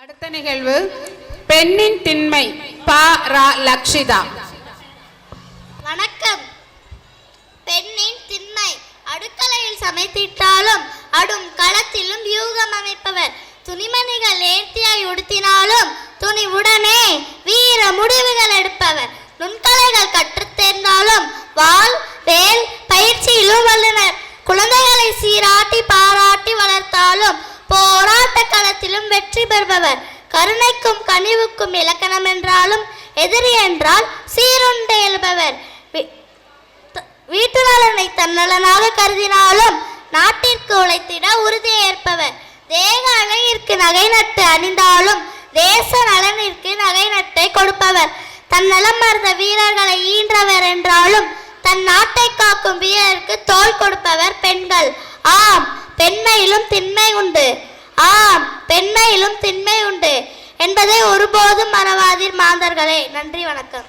அடுத்த நிகழ்வு பெண்ணின் திண்மை பா ரா லக்ஷிதா. வணக்கம். பெண்ணின் திண்மை அடுக்கலையில் சமைத்திட்டாலும் அடும் களத்திலும் யூகம் அமைப்பவர். துணிமணிகள் நேர்த்தியாய் உடுத்தினாலும் துணிவுடனே வீர முடிவுகள் எடுப்பவர். நுண்கலைகள் கற்றுத் தேர்ந்தாலும் வாள் வேல் பயிற்சியிலும் வல்லுனர். குழந்தைகளை சீராட்டி பாராட்டி வளர்த்தாலும் போராட்ட களத்திலும் வெற்றி பெறுபவர். கருணைக்கும் கனிவுக்கும் இலக்கணம் என்றாலும் எதிரி என்றால் சீருண்டு எழுபவர். வீட்டு நலனை தன்னலனாக கருதினாலும் நாட்டிற்கு உழைத்திட உறுதியை ஏற்பவர். தேக அழகிற்கு நகை நட்டு அணிந்தாலும் தேச நலனிற்கு நகை நட்டை கொடுப்பவர். தன் நலம் மறந்த வீரர்களை ஈன்றவர் என்றாலும் தன் நாட்டை காக்கும் வீரருக்கு தோள் கொடுப்பவர் பெண்கள். ஆம், பெண்மையிலும் திண்மை உண்டு. ஆம், பெண்மையிலும் திண்மை உண்டு என்பதை ஒருபோதும் மறவாதீர் மாந்தர்களே. நன்றி, வணக்கம்.